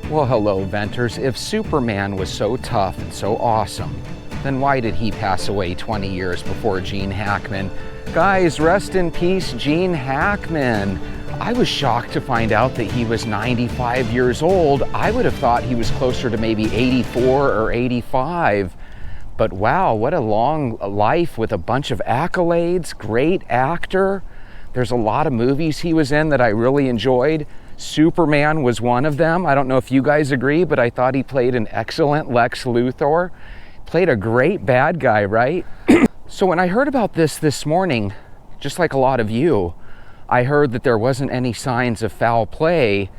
Well, hello, Venters. If Superman was so tough and so awesome, then why did he pass away 20 years before Gene Hackman? Guys, rest in peace, Gene Hackman. I was shocked to find out that he was 95 years old. I would have thought he was closer to maybe 84 or 85. But wow, what a long life with a bunch of accolades. Great actor. There's a lot of movies he was in that I really enjoyed. Superman was one of them. I don't know if you guys agree, but I thought he played an excellent Lex Luthor. Played a great bad guy, right? So when I heard about this morning, just like a lot of you, I heard that there wasn't any signs of foul play,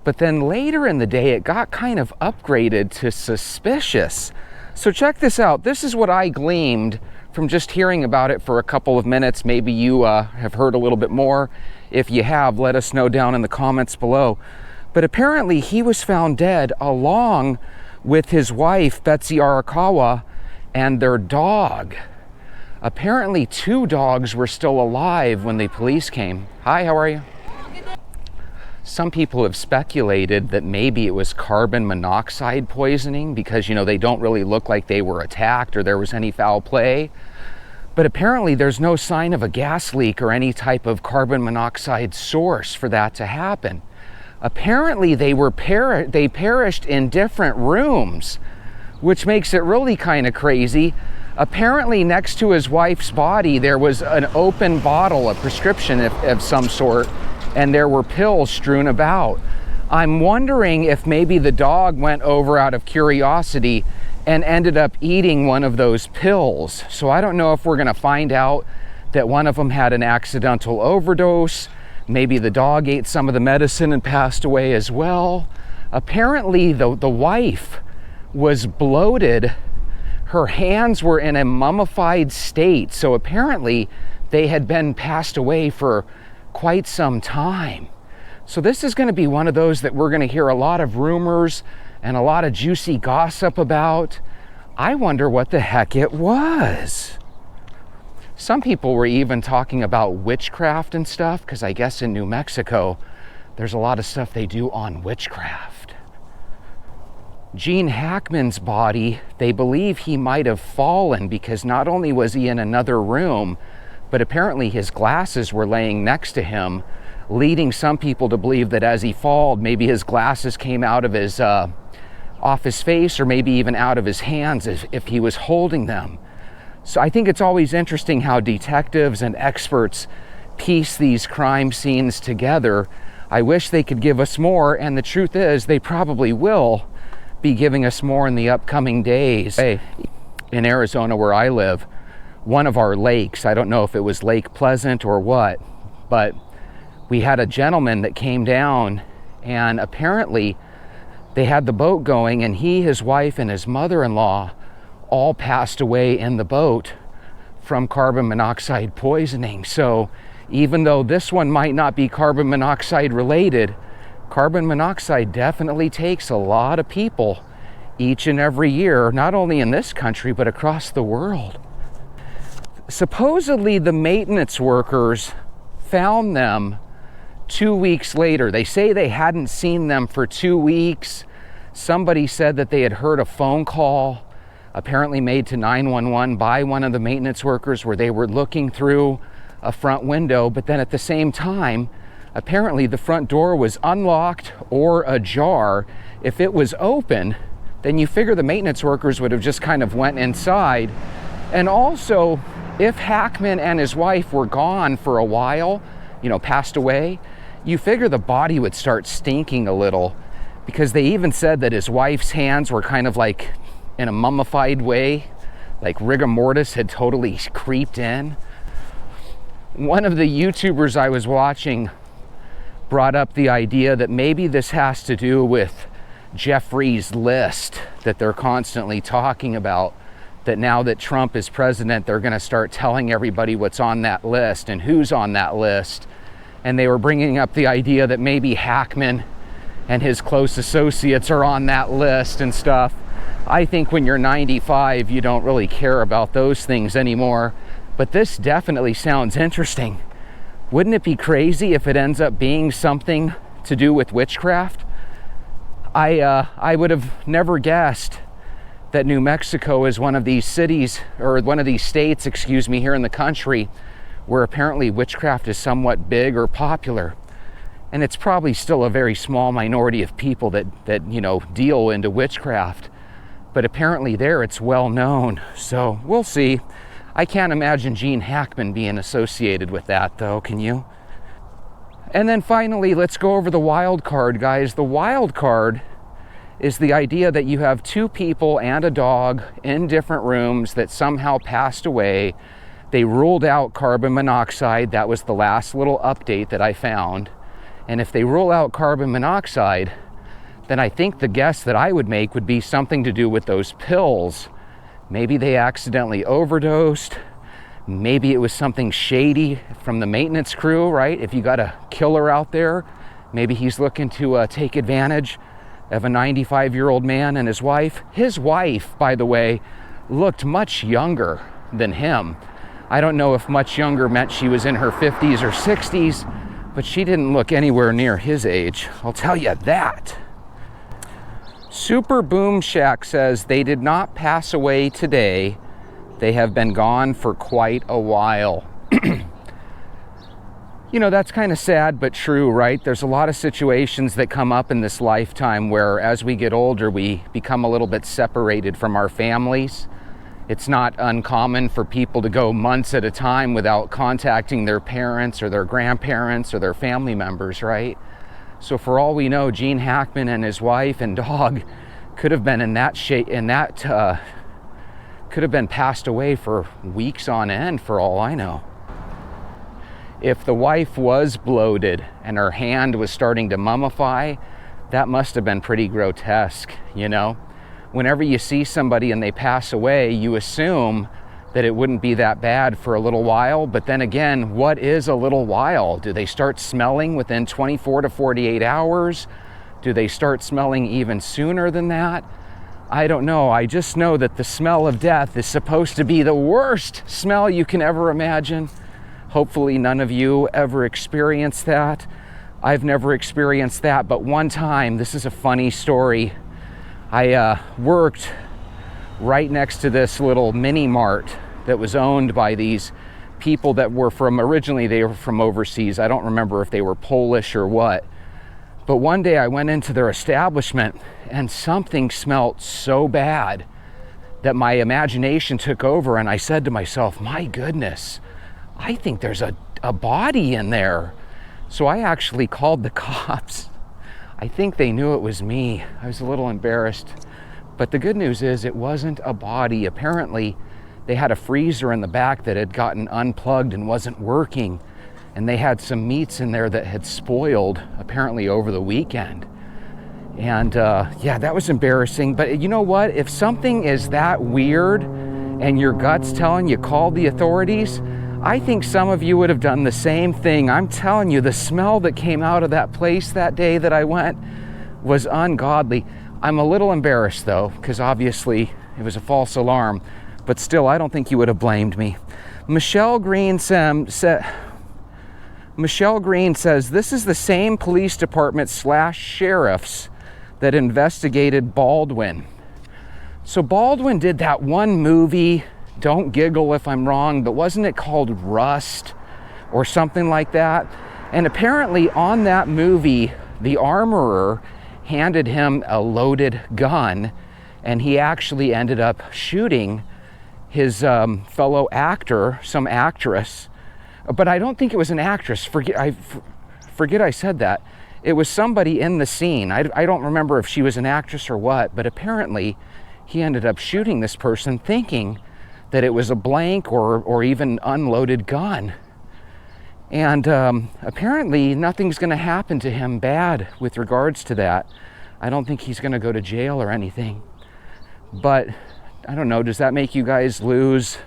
but then later in the day, it got kind of upgraded to suspicious. So check this out. This is what I gleaned from just hearing about it for a couple of minutes. Maybe you have heard a little bit more. If you have, let us know down in the comments below. But apparently he was found dead along with his wife, Betsy Arakawa, and their dog. Apparently 2 dogs were still alive when the police came. Hi, how are you? Some people have speculated that maybe it was carbon monoxide poisoning because, you know, they don't really look like they were attacked or there was any foul play. But apparently there's no sign of a gas leak or any type of carbon monoxide source for that to happen. Apparently they perished in different rooms, which makes it really kind of crazy. Apparently next to his wife's body there was an open bottle, a prescription of some sort, and there were pills strewn about. I'm wondering if maybe the dog went over out of curiosity and ended up eating one of those pills. So I don't know if we're gonna find out that one of them had an accidental overdose. Maybe the dog ate some of the medicine and passed away as well. Apparently the wife was bloated. Her hands were in a mummified state. So apparently they had been passed away for quite some time. So this is gonna be one of those that we're gonna hear a lot of rumors and a lot of juicy gossip about. I wonder what the heck it was. Some people were even talking about witchcraft and stuff, because I guess in New Mexico, there's a lot of stuff they do on witchcraft. Gene Hackman's body, they believe he might have fallen because not only was he in another room, but apparently his glasses were laying next to him, leading some people to believe that as he fell, maybe his glasses came out of his off his face, or maybe even out of his hands if he was holding them. So I think it's always interesting how detectives and experts piece these crime scenes together. I wish they could give us more, and the truth is they probably will be giving us more in the upcoming days. Hey, in Arizona where I live, one of our lakes, I don't know if it was Lake Pleasant or what, but we had a gentleman that came down, and apparently they had the boat going, and he, his wife, and his mother-in-law all passed away in the boat from carbon monoxide poisoning. So even though this one might not be carbon monoxide related, carbon monoxide definitely takes a lot of people each and every year, not only in this country, but across the world. Supposedly the maintenance workers found them 2 weeks later. They say they hadn't seen them for 2 weeks. Somebody said that they had heard a phone call, apparently made to 911 by one of the maintenance workers, where they were looking through a front window, but then at the same time, apparently the front door was unlocked or ajar. If it was open, then you figure the maintenance workers would have just kind of went inside. And also, if Hackman and his wife were gone for a while, you know, passed away, you figure the body would start stinking a little, because they even said that his wife's hands were kind of like in a mummified way, like rigor mortis had totally creeped in. One of the YouTubers I was watching brought up the idea that maybe this has to do with Jeffrey's list that they're constantly talking about, that now that Trump is president, they're going to start telling everybody what's on that list and who's on that list. And they were bringing up the idea that maybe Hackman and his close associates are on that list and stuff. I think when you're 95, you don't really care about those things anymore. But this definitely sounds interesting. Wouldn't it be crazy if it ends up being something to do with witchcraft? I would have never guessed that New Mexico is one of these cities, or one of these states, excuse me, here in the country, where apparently witchcraft is somewhat big or popular. And it's probably still a very small minority of people that you know, deal into witchcraft. But apparently there it's well known. So we'll see. I can't imagine Gene Hackman being associated with that though, can you? And then finally, let's go over the wild card, guys. The wild card is the idea that you have two people and a dog in different rooms that somehow passed away. They ruled out carbon monoxide. That was the last little update that I found. And if they rule out carbon monoxide, then I think the guess that I would make would be something to do with those pills. Maybe they accidentally overdosed. Maybe it was something shady from the maintenance crew, right? If you got a killer out there, maybe he's looking to take advantage of a 95-year-old man and his wife. His wife, by the way, looked much younger than him. I don't know if much younger meant she was in her 50s or 60s, but she didn't look anywhere near his age. I'll tell you that. Super Boom Shack says they did not pass away today. They have been gone for quite a while. You know, that's kind of sad, but true, right? There's a lot of situations that come up in this lifetime where as we get older, we become a little bit separated from our families. It's not uncommon for people to go months at a time without contacting their parents or their grandparents or their family members, right? So for all we know, Gene Hackman and his wife and dog could have been in that shape, could have been passed away for weeks on end, for all I know. If the wife was bloated and her hand was starting to mummify, that must have been pretty grotesque, you know? Whenever you see somebody and they pass away, you assume that it wouldn't be that bad for a little while. But then again, what is a little while? Do they start smelling within 24 to 48 hours? Do they start smelling even sooner than that? I don't know. I just know that the smell of death is supposed to be the worst smell you can ever imagine. Hopefully none of you ever experienced that. I've never experienced that, but one time, this is a funny story. I worked right next to this little mini mart that was owned by these people that were originally they were from overseas. I don't remember if they were Polish or what. But one day I went into their establishment and something smelled so bad that my imagination took over, and I said to myself, my goodness, I think there's a body in there. So I actually called the cops. I think they knew it was me. I was a little embarrassed. But the good news is it wasn't a body. Apparently, they had a freezer in the back that had gotten unplugged and wasn't working. And they had some meats in there that had spoiled, apparently over the weekend. And yeah, that was embarrassing. But you know what? If something is that weird and your gut's telling you call the authorities, I think some of you would have done the same thing. I'm telling you, the smell that came out of that place that day that I went was ungodly. I'm a little embarrassed though, because obviously it was a false alarm, but still, I don't think you would have blamed me. Michelle Green says, this is the same police department / sheriffs that investigated Baldwin. So Baldwin did that one movie, don't giggle if I'm wrong, but wasn't it called Rust or something like that? And apparently on that movie, the armorer handed him a loaded gun, and he actually ended up shooting his fellow actor, some actress. But I don't think it was an actress. Forget I said that. It was somebody in the scene. I don't remember if she was an actress or what, but apparently he ended up shooting this person thinking that it was a blank or even unloaded gun. And apparently nothing's going to happen to him bad with regards to that. I don't think he's going to go to jail or anything. But I don't know, does that make you guys lose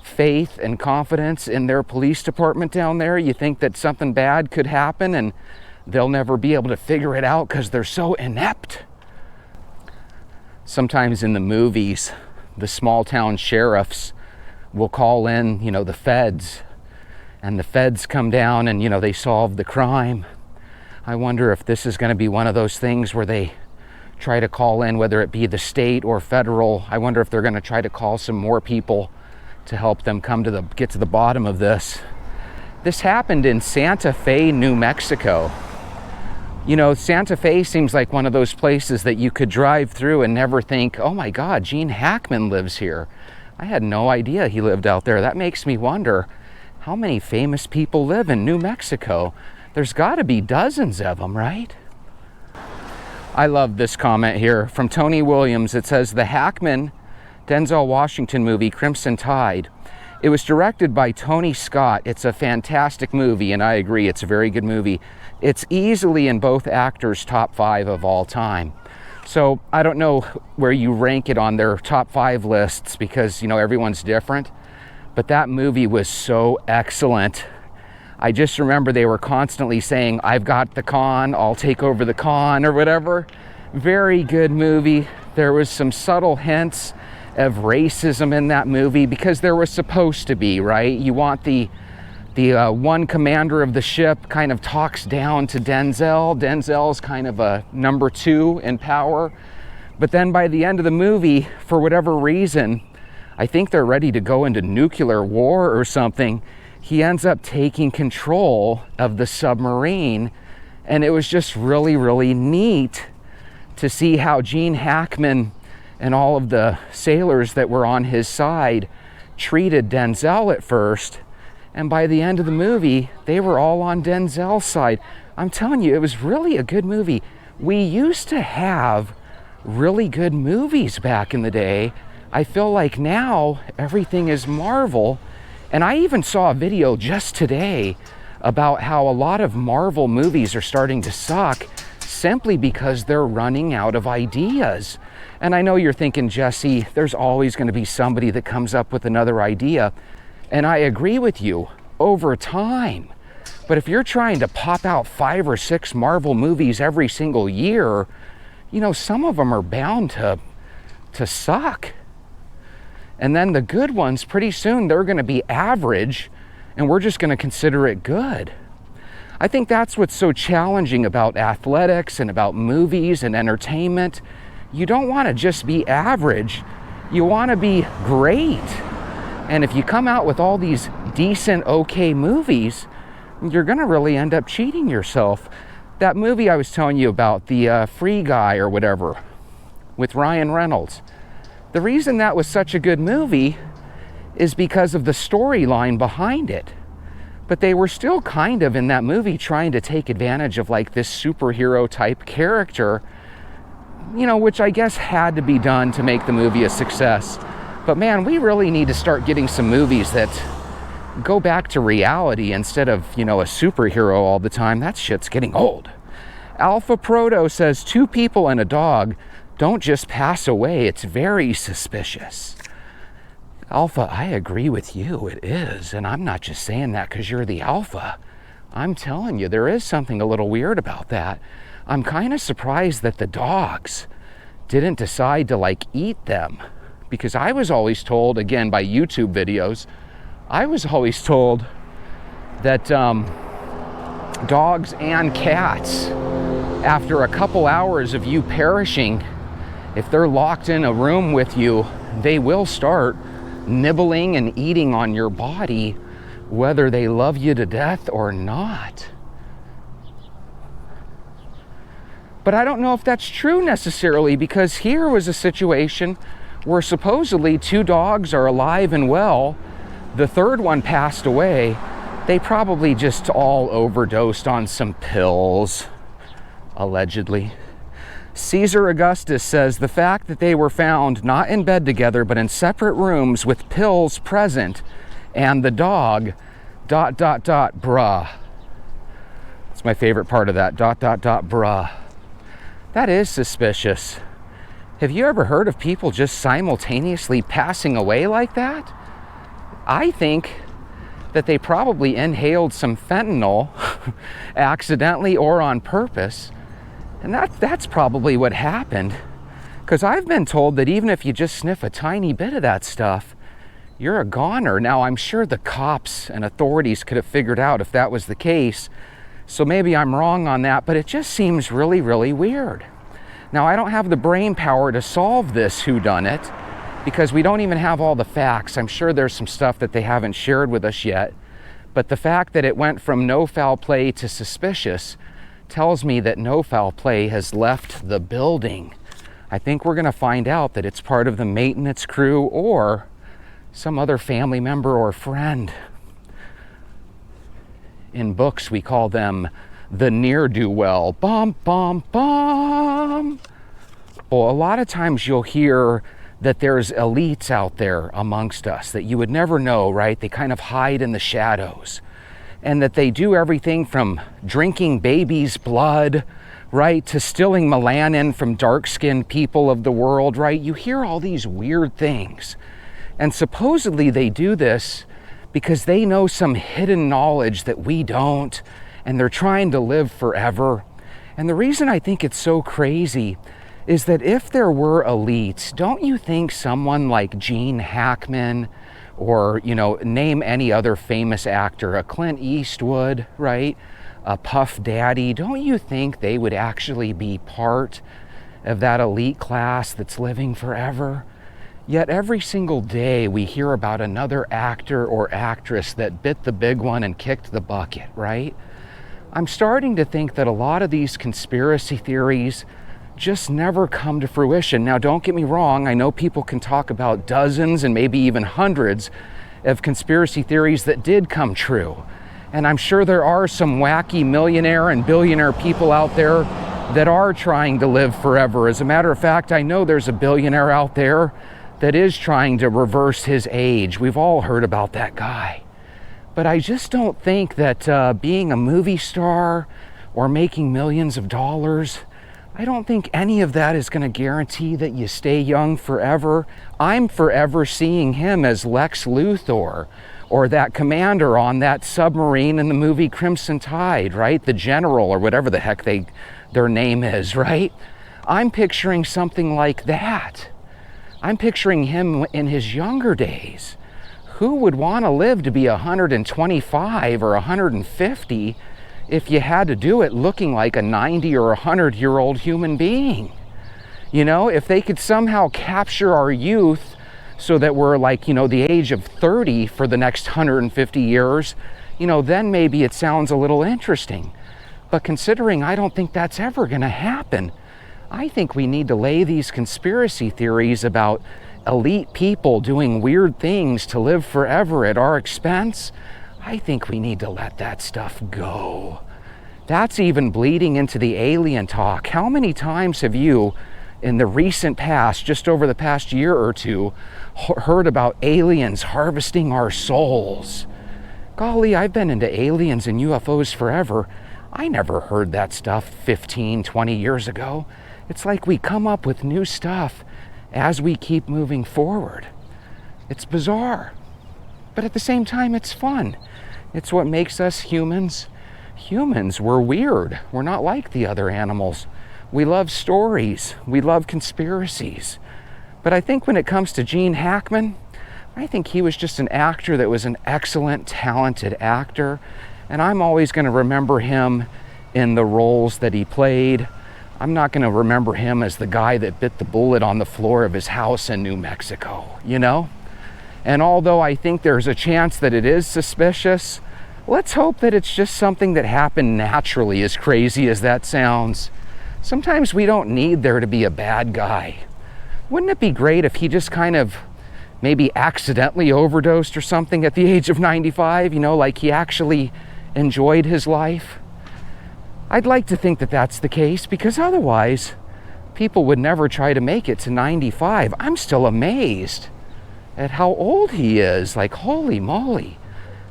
faith and confidence in their police department down there? You think that something bad could happen and they'll never be able to figure it out because they're so inept? Sometimes in the movies, the small town sheriffs will call in, the feds, and the feds come down and, they solve the crime. I wonder if this is going to be one of those things where they try to call in, whether it be the state or federal. I wonder if they're going to try to call some more people to help them get to the bottom of this. This happened in Santa Fe, New Mexico. You know, Santa Fe seems like one of those places that you could drive through and never think, oh my God, Gene Hackman lives here. I had no idea he lived out there. That makes me wonder, how many famous people live in New Mexico? There's got to be dozens of them, right? I love this comment here from Tony Williams. It says, the Hackman Denzel Washington movie, Crimson Tide. It was directed by Tony Scott. It's a fantastic movie, and I agree, it's a very good movie. It's easily in both actors' top 5 of all time. So I don't know where you rank it on their top 5 lists because, you know, everyone's different. But that movie was so excellent. I just remember they were constantly saying, I've got the con, I'll take over the con, or whatever. Very good movie. There was some subtle hints of racism in that movie because there was supposed to be, right? You want the one commander of the ship kind of talks down to Denzel. Denzel's kind of a number 2 in power. But then by the end of the movie, for whatever reason, I think they're ready to go into nuclear war or something. He ends up taking control of the submarine. And it was just really, really neat to see how Gene Hackman and all of the sailors that were on his side treated Denzel at first. And by the end of the movie, they were all on Denzel's side. I'm telling you, it was really a good movie. We used to have really good movies back in the day. I feel like now everything is Marvel. And I even saw a video just today about how a lot of Marvel movies are starting to suck simply because they're running out of ideas. And I know you're thinking, Jesse, there's always going to be somebody that comes up with another idea. And I agree with you, over time. But if you're trying to pop out 5 or 6 Marvel movies every single year, you know, some of them are bound to suck. And then the good ones, pretty soon, they're going to be average, and we're just going to consider it good. I think that's what's so challenging about athletics and about movies and entertainment. You don't want to just be average. You want to be great. And if you come out with all these decent, okay movies, you're going to really end up cheating yourself. That movie I was telling you about, the Free Guy or whatever, with Ryan Reynolds. The reason that was such a good movie is because of the storyline behind it. But they were still kind of in that movie trying to take advantage of like this superhero type character, you know, which I guess had to be done to make the movie a success. But man, we really need to start getting some movies that go back to reality instead of, you know, a superhero all the time. That shit's getting old. Alpha Proto says 2 people and a dog don't just pass away. It's very suspicious. Alpha, I agree with you. It is. And I'm not just saying that because you're the alpha. I'm telling you, there is something a little weird about that. I'm kind of surprised that the dogs didn't decide to like eat them. Because I was always told, again, by YouTube videos, I was always told that dogs and cats, after a couple hours of you perishing, if they're locked in a room with you, they will start nibbling and eating on your body, whether they love you to death or not. But I don't know if that's true necessarily, because here was a situation where supposedly 2 dogs are alive and well. The third one passed away. They probably just all overdosed on some pills, allegedly. Caesar Augustus says the fact that they were found not in bed together but in separate rooms with pills present and the dog ... bruh. That's my favorite part of that, ... bruh. That is suspicious. Have you ever heard of people just simultaneously passing away like that? I think that they probably inhaled some fentanyl accidentally or on purpose. And that's probably what happened. Because I've been told that even if you just sniff a tiny bit of that stuff, you're a goner. Now, I'm sure the cops and authorities could have figured out if that was the case. So maybe I'm wrong on that, but it just seems really, really weird. Now, I don't have the brain power to solve this whodunit because we don't even have all the facts. I'm sure there's some stuff that they haven't shared with us yet. But the fact that it went from no foul play to suspicious tells me that no foul play has left the building. I think we're going to find out that it's part of the maintenance crew or some other family member or friend. In books, we call them the ne'er-do-well. Bum, bum, bum. Well, a lot of times you'll hear that there's elites out there amongst us that you would never know, right? They kind of hide in the shadows. And that they do everything from drinking babies' blood, right, to stealing melanin from dark-skinned people of the world, right? You hear all these weird things. And supposedly they do this because they know some hidden knowledge that we don't, and they're trying to live forever. And the reason I think it's so crazy is that if there were elites, don't you think someone like Gene Hackman, or, you know, name any other famous actor, a Clint Eastwood, right, a Puff Daddy, don't you think they would actually be part of that elite class that's living forever? Yet every single day we hear about another actor or actress that bit the big one and kicked the bucket, right? I'm starting to think that a lot of these conspiracy theories just never come to fruition. Now, don't get me wrong, I know people can talk about dozens and maybe even hundreds of conspiracy theories that did come true. And I'm sure there are some wacky millionaire and billionaire people out there that are trying to live forever. As a matter of fact, I know there's a billionaire out there that is trying to reverse his age. We've all heard about that guy. But I just don't think that being a movie star or making millions of dollars, I don't think any of that is going to guarantee that you stay young forever. I'm forever seeing him as Lex Luthor, or that commander on that submarine in the movie Crimson Tide, right? The general, or whatever the heck their name is, right? I'm picturing something like that. I'm picturing him in his younger days. Who would want to live to be 125 or 150 if you had to do it looking like a 90 or 100-year-old human being? You know, if they could somehow capture our youth so that we're like, you know, the age of 30 for the next 150 years, you know, then maybe it sounds a little interesting. But considering I don't think that's ever going to happen, I think we need to lay these conspiracy theories about elite people doing weird things to live forever at our expense. I think we need to let that stuff go. That's even bleeding into the alien talk. How many times have you, in the recent past, just over the past year or two, heard about aliens harvesting our souls? Golly, I've been into aliens and UFOs forever. I never heard that stuff 15, 20 years ago. It's like we come up with new stuff as we keep moving forward. It's bizarre, but at the same time, it's fun. It's what makes us humans. Humans, we're weird. We're not like the other animals. We love stories. We love conspiracies. But I think when it comes to Gene Hackman, I think he was just an actor that was an excellent, talented actor. And I'm always going to remember him in the roles that he played. I'm not going to remember him as the guy that bit the bullet on the floor of his house in New Mexico, you know? And although I think there's a chance that it is suspicious, let's hope that it's just something that happened naturally, as crazy as that sounds. Sometimes we don't need there to be a bad guy. Wouldn't it be great if he just kind of maybe accidentally overdosed or something at the age of 95, you know, like he actually enjoyed his life? I'd like to think that that's the case, because otherwise people would never try to make it to 95. I'm still amazed at how old he is. Like, holy moly.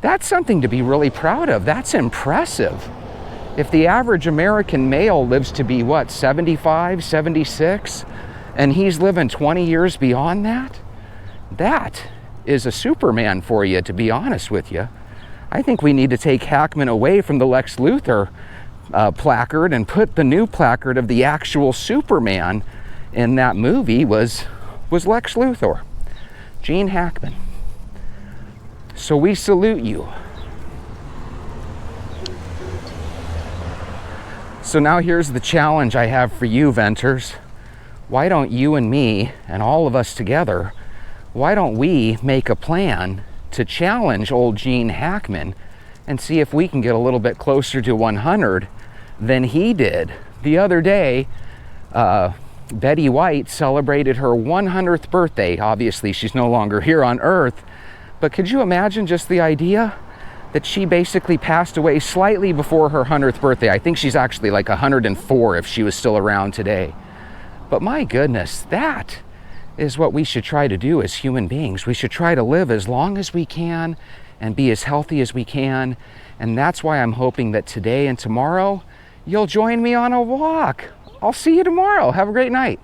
That's something to be really proud of. That's impressive. If the average American male lives to be, what, 75, 76, and he's living 20 years beyond that, that is a Superman for you, to be honest with you. I think we need to take Hackman away from the Lex Luthor placard and put the new placard of the actual Superman in that movie was Lex Luthor, Gene Hackman. So we salute you. So now here's the challenge I have for you, Venters. why don't you and me and all of us together, why don't we make a plan to challenge old Gene Hackman and see if we can get a little bit closer to 100 than he did. The other day, Betty White celebrated her 100th birthday. Obviously, she's no longer here on Earth, but could you imagine just the idea that she basically passed away slightly before her 100th birthday? I think she's actually like 104 if she was still around today. But my goodness, that is what we should try to do as human beings. We should try to live as long as we can and be as healthy as we can. And that's why I'm hoping that today and tomorrow, you'll join me on a walk. I'll see you tomorrow. Have a great night.